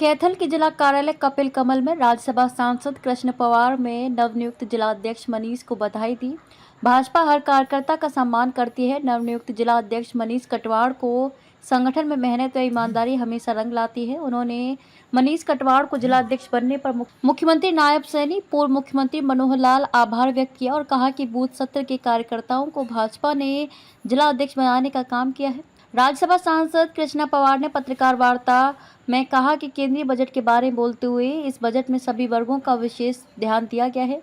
कैथल के जिला कार्यालय कपिल कमल में राज्यसभा सांसद कृष्ण पवार में नवनियुक्त जिलाध्यक्ष मनीष को बधाई दी। भाजपा हर कार्यकर्ता का सम्मान करती है। नवनियुक्त जिलाध्यक्ष मनीष कटवाड़ को संगठन में मेहनत व ईमानदारी हमेशा रंग लाती है। उन्होंने मनीष कटवाड़ को जिलाध्यक्ष बनने पर मुख्यमंत्री नायब सैनी, पूर्व मुख्यमंत्री मनोहर लाल आभार व्यक्त किया और कहा कि बूथ सत्र के कार्यकर्ताओं को भाजपा ने जिलाध्यक्ष बनाने का काम किया है। राज्यसभा सांसद कृष्णा पवार ने पत्रकार वार्ता में कहा कि केंद्रीय बजट के बारे में बोलते हुए इस बजट में सभी वर्गों का विशेष ध्यान दिया गया है।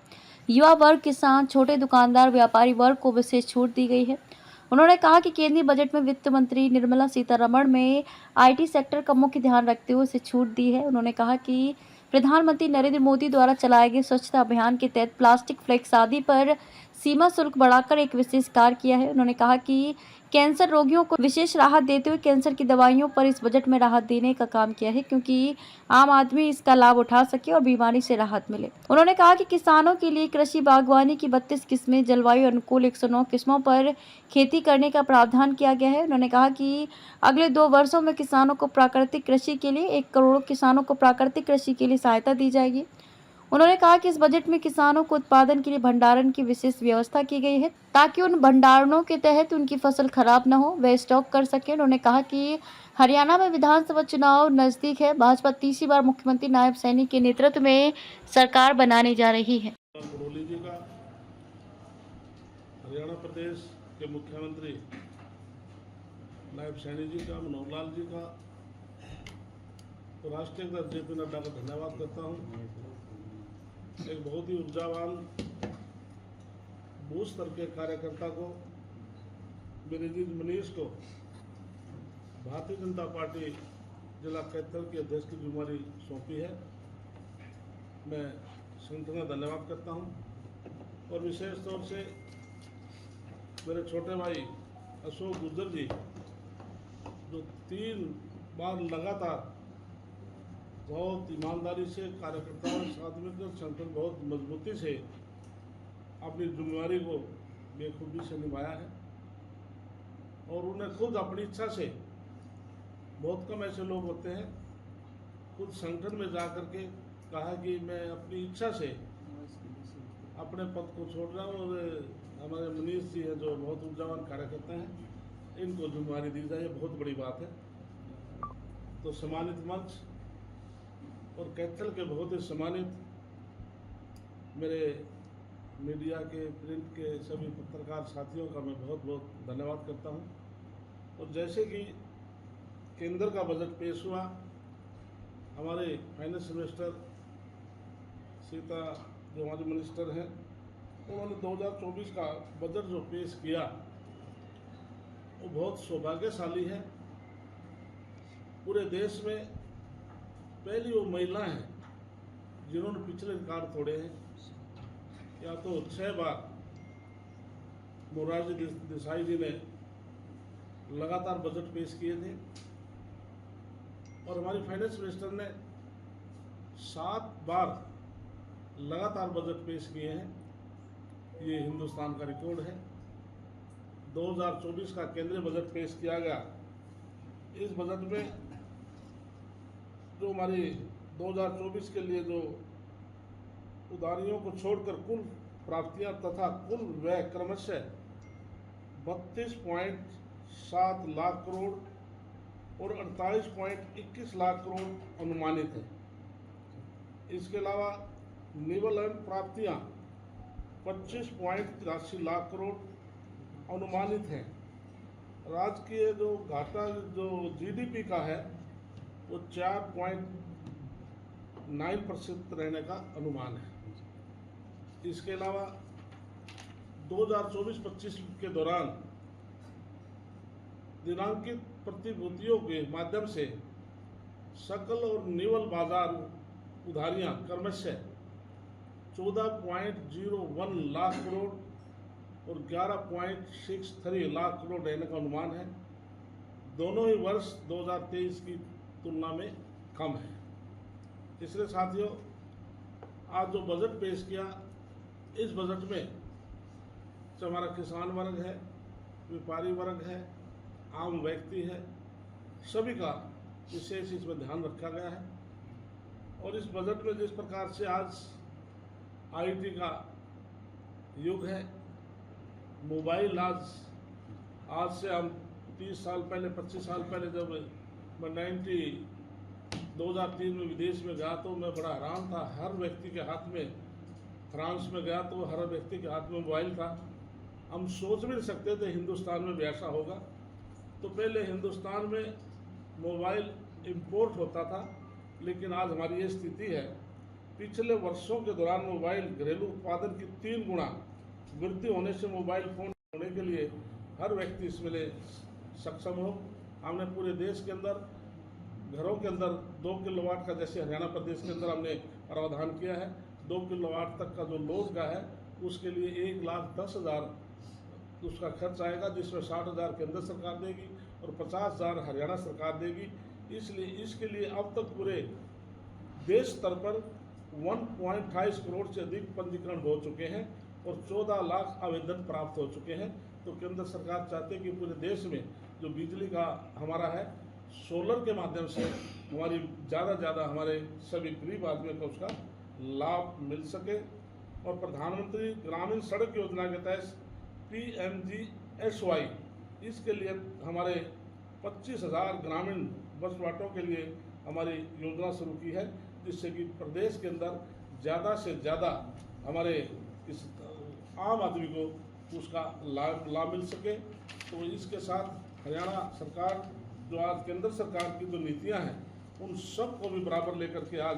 युवा वर्ग, किसान, छोटे दुकानदार, व्यापारी वर्ग को विशेष छूट दी गई है। उन्होंने कहा कि केंद्रीय बजट में वित्त मंत्री निर्मला सीतारमण में आईटी सेक्टर का मुख्य ध्यान रखते हुए इसे छूट दी है। उन्होंने कहा कि प्रधानमंत्री नरेंद्र मोदी द्वारा चलाए गए स्वच्छता अभियान के तहत प्लास्टिक फ्लेक्स आदि पर सीमा शुल्क बढ़ाकर एक विशेष कार्य किया है। उन्होंने कहा कि कैंसर रोगियों को विशेष राहत देते हुए कैंसर की दवाइयों पर इस बजट में राहत देने का काम किया है, क्योंकि आम आदमी इसका लाभ उठा सके और बीमारी से राहत मिले। उन्होंने कहा कि किसानों के लिए कृषि बागवानी की 32 किस्में, जलवायु अनुकूल 109 किस्मों पर खेती करने का प्रावधान किया गया है। उन्होंने कहा कि अगले 2 वर्षों में किसानों को प्राकृतिक कृषि के लिए 1 करोड़ किसानों को प्राकृतिक कृषि के लिए सहायता दी जाएगी। उन्होंने कहा कि इस बजट में किसानों को उत्पादन के लिए भंडारण की विशेष व्यवस्था की गई है, ताकि उन भंडारणों के तहत उनकी फसल खराब न हो, वे स्टॉक कर सके। उन्होंने कहा कि हरियाणा में विधानसभा चुनाव नजदीक है। भाजपा तीसरी बार मुख्यमंत्री नायब सैनी के नेतृत्व में सरकार बनाने जा रही है। बड़ोली जी का, हरियाणा प्रदेश के मुख्यमंत्री नायब सैनी जी का, मनोहर लाल जी का, तो राष्ट्रीय अध्यक्ष जेपी नड्डा का धन्यवाद करता हूँ। एक बहुत ही ऊर्जावान बूथ स्तर के कार्यकर्ता को, मेरे जी मनीष को भारतीय जनता पार्टी जिला कैथल के अध्यक्ष की जिम्मेदारी सौंपी है। मैं संगठन का धन्यवाद करता हूं और विशेष तौर से मेरे छोटे भाई अशोक गुर्जर जी, जो 3 बार लगातार बहुत ईमानदारी से कार्यकर्ताओं के साथ मिलकर संगठन बहुत मजबूती से अपनी जिम्मेदारी को बेखूबी से निभाया है और उन्हें खुद अपनी इच्छा से, बहुत कम ऐसे लोग होते हैं, खुद संगठन में जा कर के कहा कि मैं अपनी इच्छा से अपने पद को छोड़ रहा हूँ और हमारे मनीष जी हैं जो बहुत ऊर्जावान कार्यकर्ता हैं, इनको जिम्मेदारी दी जाए, बहुत बड़ी बात है। तो सम्मानित मंच और कैथल के बहुत ही सम्मानित मेरे मीडिया के, प्रिंट के सभी पत्रकार साथियों का मैं बहुत बहुत धन्यवाद करता हूं। और जैसे कि केंद्र का बजट पेश हुआ, हमारे फाइनेंस मिनिस्टर सीता जो हमारे मिनिस्टर हैं, उन्होंने 2024 का बजट जो पेश किया वो बहुत सौभाग्यशाली है। पूरे देश में पहली वो महिला हैं जिन्होंने पिछले रिकॉर्ड तोड़े हैं। या तो 6 बार मोरारजी देसाई जी ने लगातार बजट पेश किए थे और हमारी फाइनेंस मिनिस्टर ने 7 बार लगातार बजट पेश किए हैं। ये हिंदुस्तान का रिकॉर्ड है। 2024 का केंद्रीय बजट पेश किया गया। इस बजट में जो हमारी 2024 के लिए जो उधारियों को छोड़कर कुल प्राप्तियां तथा कुल व्यय क्रमशः 32.7 लाख करोड़ और 48.21 लाख करोड़ अनुमानित है। इसके अलावा निवल एवं प्राप्तियां 25.83 लाख करोड़ अनुमानित हैं। राज्य के जो घाटा जो जीडीपी का है वो 4.9% रहने का अनुमान है। इसके अलावा 2024-25 के दौरान दिनांकित प्रतिभूतियों के माध्यम से सकल और निवल बाजार उधारियां क्रमशः 14.01 लाख करोड़ और 11.63 लाख करोड़ रहने का अनुमान है। दोनों ही वर्ष 2023 की तुलना में कम है। इसलिए साथियों, आज जो बजट पेश किया, इस बजट में जो हमारा किसान वर्ग है, व्यापारी वर्ग है, आम व्यक्ति है, सभी का विशेष इसमें ध्यान रखा गया है। और इस बजट में जिस प्रकार से आज आईटी का युग है, मोबाइल आज से हम 30 साल पहले 25 साल पहले जब मैं 2003 में विदेश में गया तो मैं बड़ा हैरान था। हर व्यक्ति के हाथ में, फ्रांस में गया तो हर व्यक्ति के हाथ में मोबाइल था। हम सोच भी नहीं सकते थे हिंदुस्तान में भी ऐसा होगा। तो पहले हिंदुस्तान में मोबाइल इंपोर्ट होता था, लेकिन आज हमारी ये स्थिति है। पिछले वर्षों के दौरान मोबाइल घरेलू उत्पादन की 3 गुना वृद्धि होने से मोबाइल फोन होने के लिए हर व्यक्ति इसमें सक्षम हो। हमने पूरे देश के अंदर घरों के अंदर 2 किलोवाट का, जैसे हरियाणा प्रदेश के अंदर हमने प्रावधान किया है, 2 किलोवाट तक का जो लोड का है उसके लिए 1,10,000 उसका खर्च आएगा, जिसमें 60,000 केंद्र सरकार देगी और 50,000 हरियाणा सरकार देगी। इसलिए इसके लिए अब तक पूरे देश स्तर पर 1.28 करोड़ से अधिक पंजीकरण हो चुके हैं और 14 लाख आवेदन प्राप्त हो चुके हैं। तो केंद्र सरकार चाहते हैं कि पूरे देश में जो बिजली का हमारा है, सोलर के माध्यम से हमारी ज़्यादा हमारे सभी गरीब आदमियों को उसका लाभ मिल सके। और प्रधानमंत्री ग्रामीण सड़क योजना के तहत PMGSY, इसके लिए हमारे 25,000 ग्रामीण बस बाटों के लिए हमारी योजना शुरू की है, जिससे कि प्रदेश के अंदर ज़्यादा से ज़्यादा हमारे इस आम आदमी को उसका लाभ मिल सके। तो इसके साथ हरियाणा सरकार जो आज केंद्र सरकार की जो नीतियां हैं उन सब को भी बराबर लेकर के आज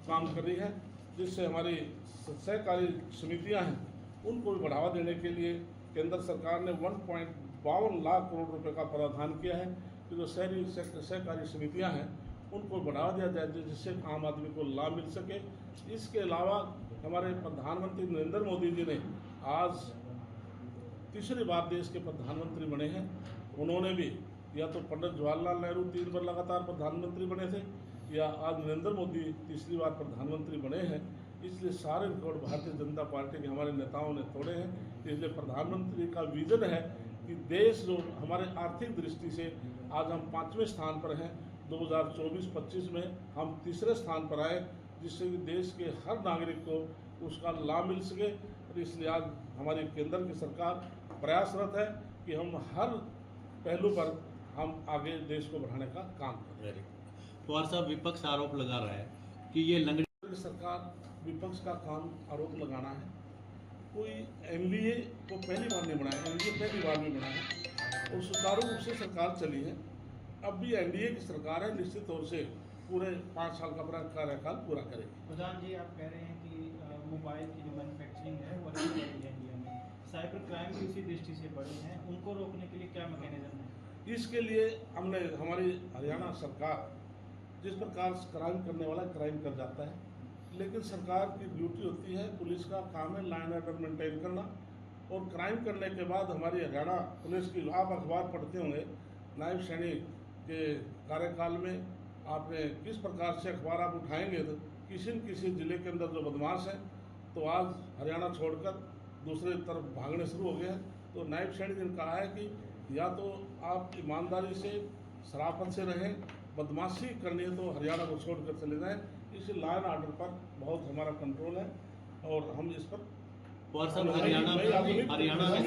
काम कर रही है, जिससे हमारी सहकारी समितियां हैं उनको भी बढ़ावा देने के लिए केंद्र सरकार ने 1.52 लाख करोड़ रुपए का प्रावधान किया है कि जो शहरी सहकारी समितियां हैं उनको बढ़ावा दिया जाए, जिससे आम आदमी को लाभ मिल सके। इसके अलावा हमारे प्रधानमंत्री नरेंद्र मोदी जी ने आज तीसरी बार देश के प्रधानमंत्री बने हैं। उन्होंने भी या तो पंडित जवाहरलाल नेहरू 3 बार लगातार प्रधानमंत्री बने थे, या आज नरेंद्र मोदी तीसरी बार प्रधानमंत्री बने हैं। इसलिए सारे रिकॉर्ड भारतीय जनता पार्टी के हमारे नेताओं ने तोड़े हैं। इसलिए प्रधानमंत्री का विजन है कि देश जो हमारे आर्थिक दृष्टि से आज हम 5वें स्थान पर हैं, 2024-25 में हम तीसरे स्थान पर आए, जिससे कि देश के हर नागरिक को उसका लाभ मिल सके। और इसलिए आज हमारी केंद्र की सरकार प्रयासरत है कि हम हर पहलू पर हम आगे देश को बढ़ाने का काम कर रहे हैं। पवार साहब, विपक्ष आरोप लगा रहा है कि ये लंगड़ी सरकार विपक्ष का काम आरोप लगाना है। कोई MBA को पहली बार नहीं बनाया, MBA पहली बार नहीं बनाया और सुचारू रूप से सरकार चली है। अब भी NDA की सरकार है, निश्चित तौर से पूरे 5 साल का अपना कार्यकाल पूरा करेगी। प्रधान जी, आप कह रहे हैं कि मोबाइल की जो मैन्युफैक्चरिंग है वो अच्छी बढ़ी है इंडिया में, साइबर क्राइम भी इसी दृष्टि से बढ़ी है, उनको रोकने के लिए क्या मैकेनिज्म है? इसके लिए हमने हमारी हरियाणा सरकार जिस प्रकार क्राइम करने वाला क्राइम कर जाता है, लेकिन सरकार की ड्यूटी होती है, पुलिस का काम है लाइन ऑर्डर मेंटेन करना। और क्राइम करने के बाद हमारी हरियाणा पुलिस की, आप अखबार पढ़ते होंगे, नायब सैनिक के कार्यकाल में आपने किस प्रकार से अखबार आप उठाएंगे तो किसी न किसी ज़िले के अंदर जो बदमाश हैं तो आज हरियाणा छोड़कर दूसरे तरफ भागने शुरू हो गए हैं। तो नायब सैनिक ने कहा है कि या तो आप ईमानदारी से शराफत से रहें, बदमाशी करनी है तो हरियाणा को छोड़कर चले जाएं। इस लाइन ऑर्डर पर बहुत हमारा कंट्रोल है और हम इस पर पवार साहब, हरियाणा में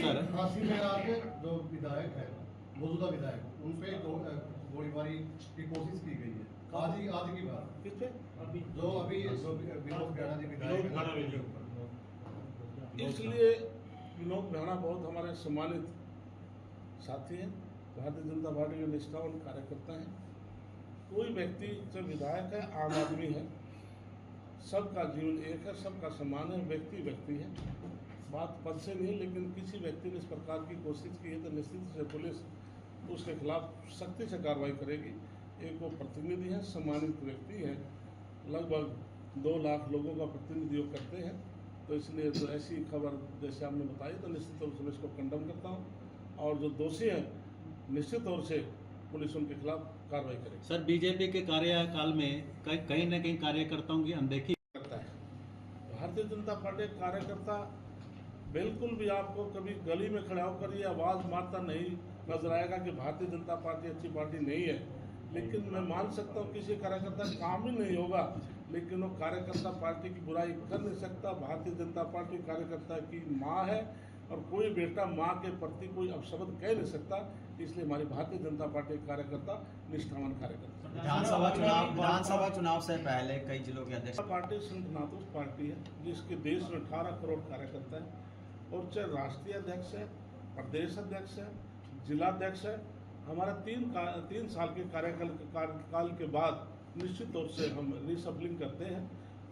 सर झांसी में आके जो विधायक है, मौजूदा विधायक, उन पे गोलीबारी की कोशिश की गई है। आज की बात किस पे जो विनोद खन्ना जी विधायक हैं, इसलिए विनोद खन्ना बहुत हमारे सम्मानित साथी हैं, भारतीय जनता पार्टी के निष्ठावान कार्यकर्ता हैं। कोई व्यक्ति जब विधायक है, आम आदमी है, सबका जीवन एक है, सबका सम्मान है, व्यक्ति व्यक्ति है, बात पद से नहीं। लेकिन किसी व्यक्ति ने इस प्रकार की कोशिश की है तो निश्चित से पुलिस उसके खिलाफ सख्ती से कार्रवाई करेगी। एक वो प्रतिनिधि है, सम्मानित व्यक्ति है, लगभग 2 लाख लोगों का प्रतिनिधित्व करते हैं। तो इसलिए तो ऐसी खबर जैसे आपने बताई तो निश्चित तौर से मैं इसको कंडम करता हूँ, और जो दोषी हैं निश्चित तौर से पुलिस उनके खिलाफ कार्रवाई करेगी। सर, बीजेपी के कार्यकाल में कहीं न कहीं कार्यकर्ताओं की अनदेखी करता है। भारतीय जनता पार्टी कार्यकर्ता बिल्कुल भी आपको कभी गली में खड़ा होकर ये आवाज़ मारता नहीं नजर आएगा कि भारतीय जनता पार्टी अच्छी पार्टी नहीं है। लेकिन मैं मान सकता हूँ किसी कार्यकर्ता का काम ही नहीं होगा, लेकिन वो कार्यकर्ता पार्टी की बुराई कर नहीं सकता। भारतीय जनता पार्टी कार्यकर्ता की माँ है और कोई बेटा माँ के प्रति कोई अपशब्द कह नहीं सकता। इसलिए हमारी भारतीय जनता पार्टी के कार्यकर्ता निष्ठावान कार्यकर्ता। विधानसभा चुनाव से पहले कई जिलों के अध्यक्ष पार्टी संगठनात्मक पार्टी है जिसके देश में 18 करोड़ कार्यकर्ता है और चाहे राष्ट्रीय अध्यक्ष है, प्रदेश अध्यक्ष है, जिलाध्यक्ष है। हमारा 3 साल के कार्यकाल के बाद निश्चित तौर से हम रिसफलिंग करते हैं।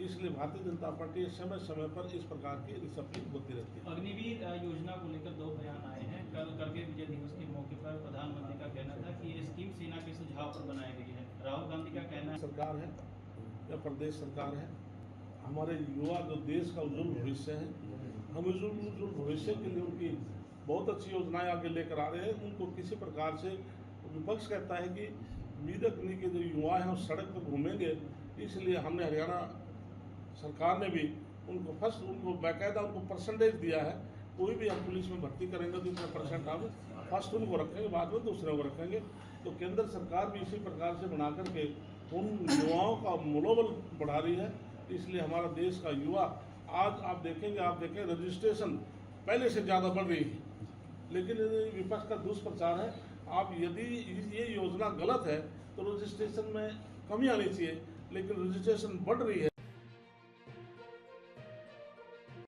इसलिए भारतीय जनता पार्टी समय समय पर इस प्रकार की रिसफलिंग होती रहती है। अग्निवीर योजना को लेकर 2 बयान आए हैं। कल करगिल विजय दिवस के मौके पर प्रधानमंत्री का कहना था कि ये स्कीम सेना के सुझाव पर बनाई गई है। राहुल गांधी का कहना है सरकार है या प्रदेश सरकार है, हमारे युवा जो देश का उज्जवल भविष्य है, हम उज्जवल भविष्य के लिए उनकी बहुत अच्छी योजनाएं आगे लेकर आ रहे हैं। उनको किसी प्रकार से विपक्ष कहता है कि बीदकनी के जो युवा हैं वो सड़क पर घूमेंगे, इसलिए हमने हरियाणा सरकार ने भी उनको बाकायदा उनको परसेंटेज दिया है। कोई भी हम पुलिस में भर्ती करेंगे तो इतना परसेंट हम फर्स्ट उनको रखेंगे, बाद में दूसरे को रखेंगे। तो केंद्र सरकार भी इसी प्रकार से बना करके उन युवाओं का मनोबल बढ़ा रही है। इसलिए हमारा देश का युवा आज आप देखें रजिस्ट्रेशन पहले से ज़्यादा बढ़ रही है, लेकिन विपक्ष का दुष्प्रचार है। आप यदि ये योजना गलत है तो रजिस्ट्रेशन में कमी आनी चाहिए, लेकिन रजिस्ट्रेशन बढ़ रही है।